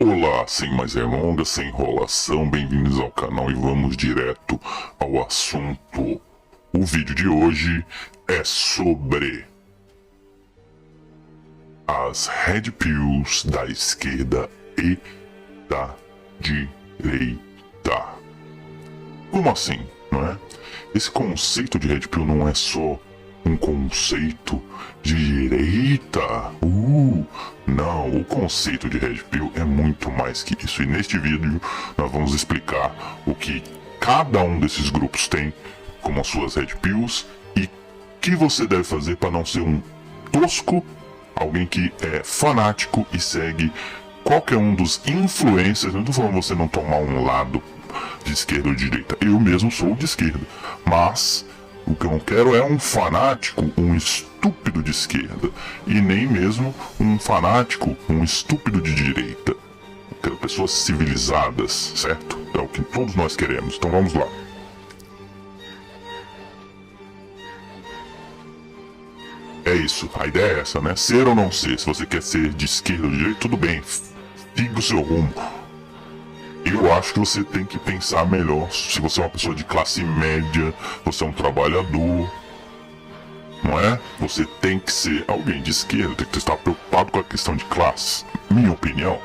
Olá, sem mais delongas, sem enrolação, bem-vindos ao canal e vamos direto ao assunto. O vídeo de hoje é sobre as Red Pills da esquerda e da direita. Como assim, não é? Esse conceito de Red Pill não é só um conceito de direita. Não, o conceito de Red Pill é muito mais que isso. E neste vídeo nós vamos explicar o que cada um desses grupos tem como as suas Red Pills e o que você deve fazer para não ser um tosco, alguém que é fanático e segue qualquer um dos influencers. Eu não tô falando você não tomar um lado de esquerda ou de direita. Eu mesmo sou de esquerda, mas o que eu não quero é um fanático, um estúpido de esquerda, e nem mesmo um fanático, um estúpido de direita. Eu quero pessoas civilizadas, certo? É o que todos nós queremos. Então vamos lá. É isso, a ideia é essa, né? Ser ou não ser. Se você quer ser de esquerda ou de direita, tudo bem, siga o seu rumo. Eu acho que você tem que pensar melhor. Se você é uma pessoa de classe média, você é um trabalhador, não é? Você tem que ser alguém de esquerda, tem que estar preocupado com a questão de classe. Minha opinião.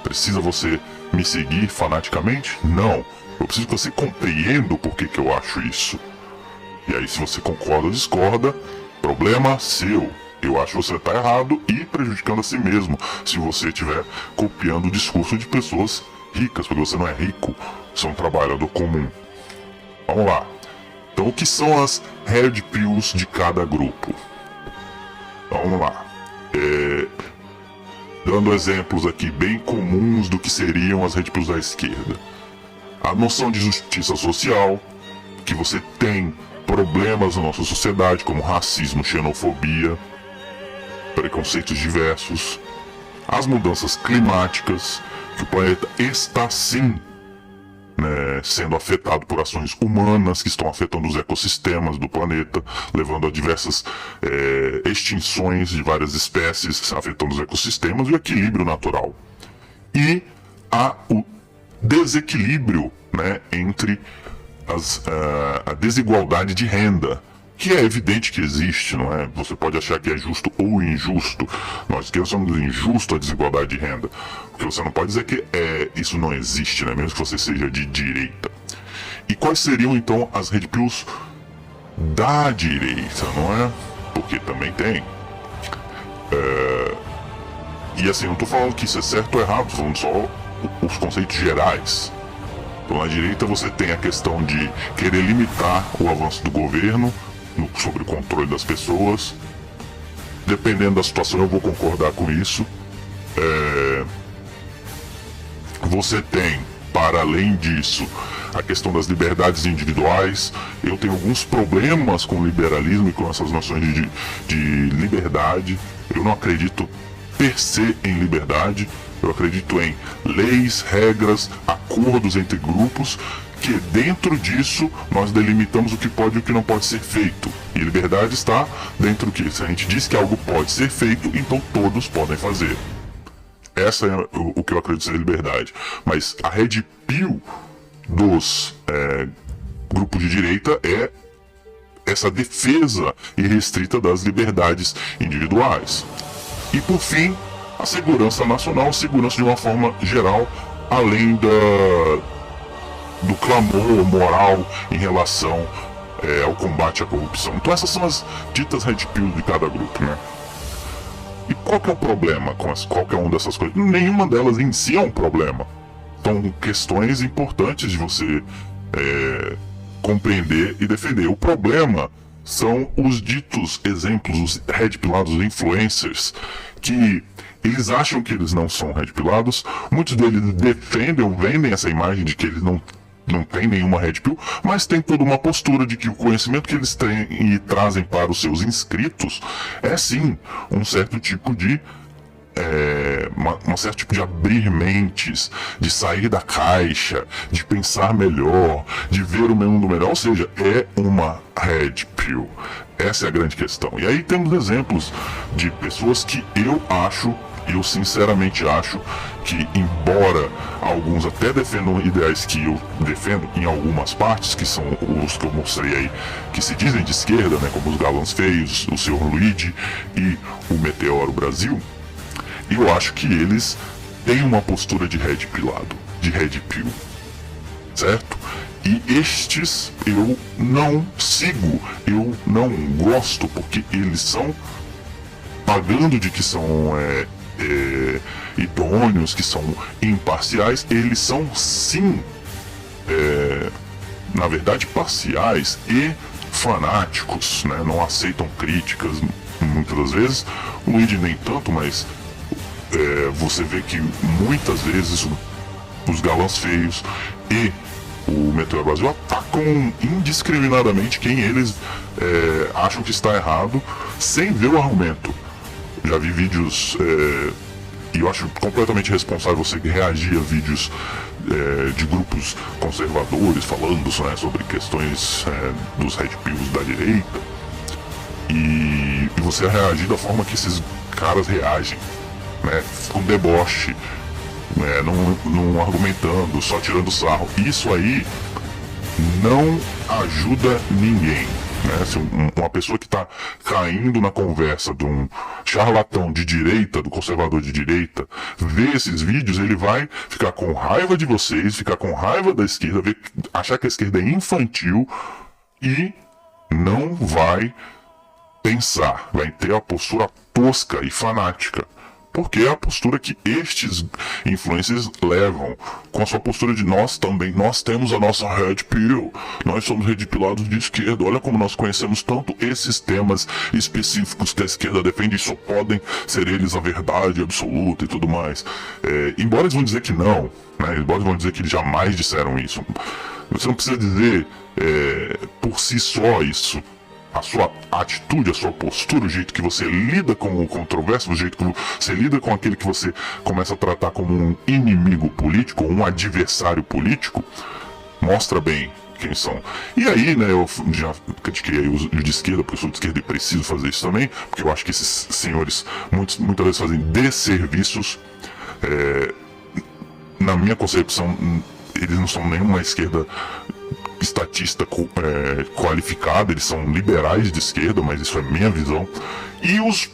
Precisa você me seguir fanaticamente? Não. Eu preciso que você compreenda o porquê que eu acho isso. E aí, se você concorda ou discorda, problema seu. Eu acho que você está errado e prejudicando a si mesmo se você estiver copiando o discurso de pessoas ricas, porque você não é rico, você é um trabalhador comum. Vamos lá. Então, o que são as Red Pills de cada grupo? Vamos lá. Dando exemplos aqui bem comuns do que seriam as Red Pills da esquerda. A noção de justiça social, que você tem problemas na nossa sociedade, como racismo, xenofobia, preconceitos diversos. As mudanças climáticas, que o planeta está sim, né, sendo afetado por ações humanas que estão afetando os ecossistemas do planeta, levando a diversas extinções de várias espécies, afetando os ecossistemas e o equilíbrio natural. E o desequilíbrio, né, entre a desigualdade de renda, que é evidente que existe, não é? Você pode achar que é justo ou injusto. Nós que somos injusto a desigualdade de renda. O que você não pode dizer é que isso não existe, né? Mesmo que você seja de direita. E quais seriam então as Red Pills da direita, não é? Porque também tem. E assim, não tô falando que isso é certo ou errado, tô falando só os conceitos gerais. Então na direita você tem a questão de querer limitar o avanço do governo sobre o controle das pessoas. Dependendo da situação eu vou concordar com isso. Você tem, para além disso, a questão das liberdades individuais. Eu tenho alguns problemas com o liberalismo e com essas noções de liberdade. Eu não acredito per se em liberdade. Eu acredito em leis, regras, acordos entre grupos, que dentro disso nós delimitamos o que pode e o que não pode ser feito. E liberdade está dentro do que? Se a gente diz que algo pode ser feito, então todos podem fazer. Essa é o que eu acredito ser liberdade. Mas a Red Pill dos grupos de direita é essa defesa irrestrita das liberdades individuais. E por fim, a segurança nacional, segurança de uma forma geral, além do clamor moral em relação ao combate à corrupção. Então essas são as ditas Red Pills de cada grupo, né? E qual que é o problema com qualquer uma dessas coisas? Nenhuma delas em si é um problema. São questões importantes de você compreender e defender. O problema são os ditos exemplos, os Red Pillados influencers, que eles acham que eles não são Red Pillados. Muitos deles defendem ou vendem essa imagem de que eles não têm nenhuma Red Pill, mas tem toda uma postura de que o conhecimento que eles têm e trazem para os seus inscritos é sim um certo tipo de um certo tipo de abrir mentes, de sair da caixa, de pensar melhor, de ver o mundo melhor, ou seja, é uma Red Pill. Essa é a grande questão. E aí temos exemplos de pessoas que eu acho Eu sinceramente acho que, embora alguns até defendam ideais que eu defendo em algumas partes, que são os que eu mostrei aí, que se dizem de esquerda, né, como os Galãs Feios, o Sr. Luigi e o Meteoro Brasil, eu acho que eles têm uma postura de red pilado, de red pill, certo? E estes eu não sigo, eu não gosto, porque eles são, pagando de que são idôneos, que são imparciais, eles são sim, na verdade, parciais e fanáticos, né? Não aceitam críticas muitas das vezes. O Luigi nem tanto, mas você vê que muitas vezes os Galãs Feios e o Meteoro Brasil atacam indiscriminadamente quem eles acham que está errado, sem ver o argumento. Já vi vídeos, e eu acho completamente responsável você reagir a vídeos de grupos conservadores falando, né, sobre questões dos red pills da direita, e você reagir da forma que esses caras reagem, né, com deboche, não argumentando, só tirando sarro. Isso aí não ajuda ninguém. Né? Se uma pessoa que está caindo na conversa de um charlatão de direita, do conservador de direita, ver esses vídeos, ele vai ficar com raiva de vocês, ficar com raiva da esquerda, achar que a esquerda é infantil e não vai pensar, vai ter a postura tosca e fanática. Porque é a postura que estes influencers levam, com a sua postura de nós também, nós temos a nossa red pill, nós somos red pillados de esquerda, olha como nós conhecemos tanto esses temas específicos que a esquerda defende e só podem ser eles a verdade absoluta e tudo mais. Embora eles vão dizer que não, né, embora eles vão dizer que eles jamais disseram isso, você não precisa dizer por si só isso. A sua atitude, a sua postura, o jeito que você lida com o controverso, o jeito que você lida com aquele que você começa a tratar como um inimigo político, um adversário político, mostra bem quem são. E aí, né, eu já critiquei aí os de esquerda, porque eu sou de esquerda e preciso fazer isso também, porque eu acho que esses senhores muitas vezes fazem desserviços. Na minha concepção, eles não são nenhuma esquerda estatista qualificada, eles são liberais de esquerda, mas isso é minha visão. E os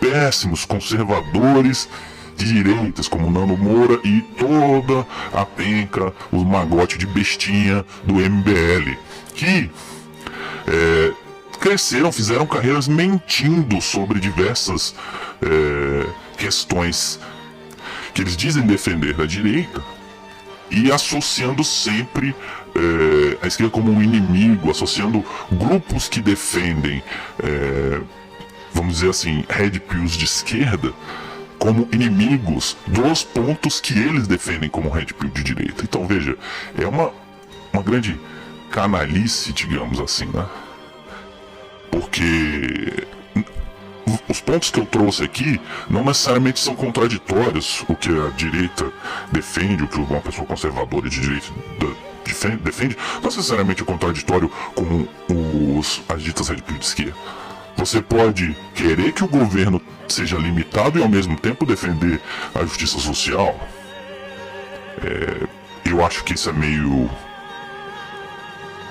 péssimos conservadores de direitas, como Nando Moura e toda a penca, os magotes de bestinha do MBL, que cresceram, fizeram carreiras mentindo sobre diversas questões que eles dizem defender da direita, e associando sempre a esquerda como um inimigo, associando grupos que defendem, vamos dizer assim, red pills de esquerda, como inimigos dos pontos que eles defendem como red pill de direita. Então veja, é uma grande canalice, digamos assim, né? Porque os pontos que eu trouxe aqui não necessariamente são contraditórios. O que a direita defende, o que uma pessoa conservadora de direita defende, não necessariamente é contraditório com as ditas red pill de esquerda. Você pode querer que o governo seja limitado e ao mesmo tempo defender a justiça social. Eu acho que isso é meio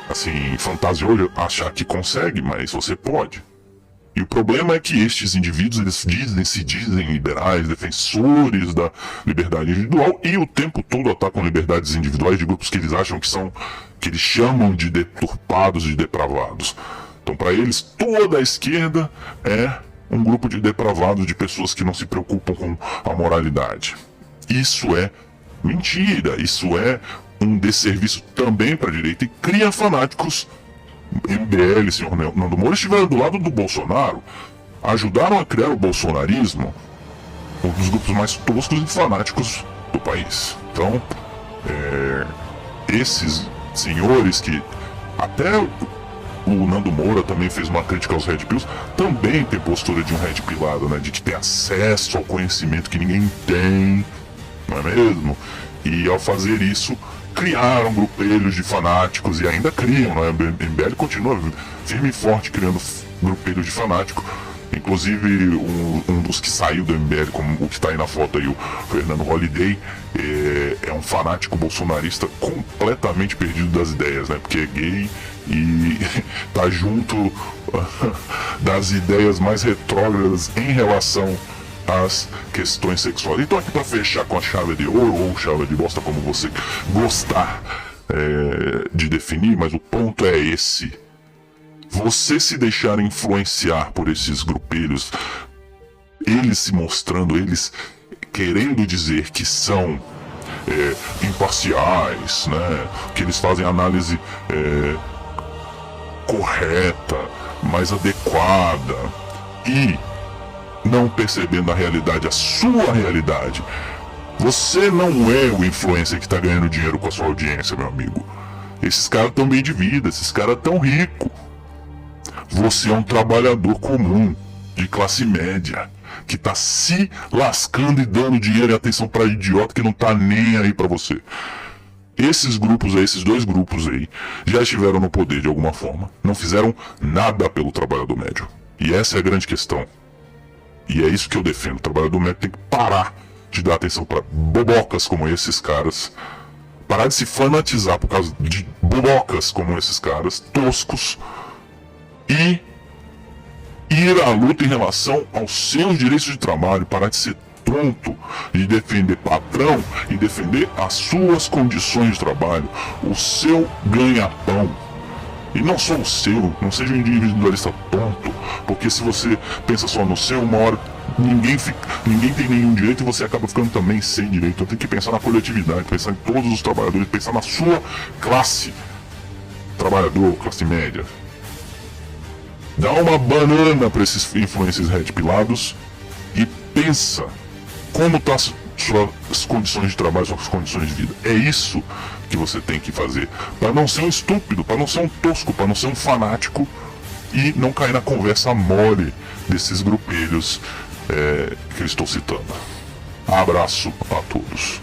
assim, fantasioso achar que consegue, mas você pode. E o problema é que estes indivíduos, eles se dizem liberais, defensores da liberdade individual, e o tempo todo atacam liberdades individuais de grupos que eles acham que eles chamam de deturpados, de depravados. Então, para eles, toda a esquerda é um grupo de depravados, de pessoas que não se preocupam com a moralidade. Isso é mentira, isso é um desserviço também para a direita e cria fanáticos. MBL, senhor Nando Moura, estiveram do lado do Bolsonaro, ajudaram a criar o bolsonarismo, um dos grupos mais toscos e fanáticos do país. Então, esses senhores que até o Nando Moura também fez uma crítica aos red pills, também tem postura de um red pillado, né, de que tem acesso ao conhecimento que ninguém tem, não é mesmo? E ao fazer isso, criaram grupelhos de fanáticos e ainda criam, né? O MBL continua firme e forte criando grupelhos de fanáticos. Inclusive, um dos que saiu do MBL, como o que está aí na foto aí, o Fernando Holliday, é um fanático bolsonarista completamente perdido das ideias, né? Porque é gay e tá junto das ideias mais retrógradas em relação às questões sexuais. Então aqui para fechar com a chave de ouro ou chave de bosta, como você gostar de definir, mas o ponto é esse. Você se deixar influenciar por esses grupelhos, eles se mostrando, eles querendo dizer que são imparciais, né? Que eles fazem análise correta, mais adequada, e não percebendo a realidade, a sua realidade. Você não é o influencer que está ganhando dinheiro com a sua audiência, meu amigo. Esses caras estão bem de vida, esses caras estão ricos. Você é um trabalhador comum, de classe média, que tá se lascando e dando dinheiro e atenção pra idiota que não tá nem aí pra você. Esses grupos aí, esses dois grupos aí, já estiveram no poder de alguma forma. Não fizeram nada pelo trabalhador médio. E essa é a grande questão. E é isso que eu defendo. O trabalhador médio tem que parar de dar atenção pra bobocas como esses caras. Parar de se fanatizar por causa de bobocas como esses caras, toscos. E ir à luta em relação aos seus direitos de trabalho, parar de ser tonto, de defender patrão e defender as suas condições de trabalho, o seu ganha-pão. E não só o seu, não seja um individualista tonto, porque se você pensa só no seu, uma hora ninguém tem nenhum direito e você acaba ficando também sem direito. Então tem que pensar na coletividade, pensar em todos os trabalhadores, pensar na sua classe, trabalhador, classe média. Dá uma banana para esses influencers red pilados e pensa como tá suas condições de trabalho, suas condições de vida. É isso que você tem que fazer para não ser um estúpido, para não ser um tosco, para não ser um fanático e não cair na conversa mole desses grupelhos que eu estou citando. Abraço a todos.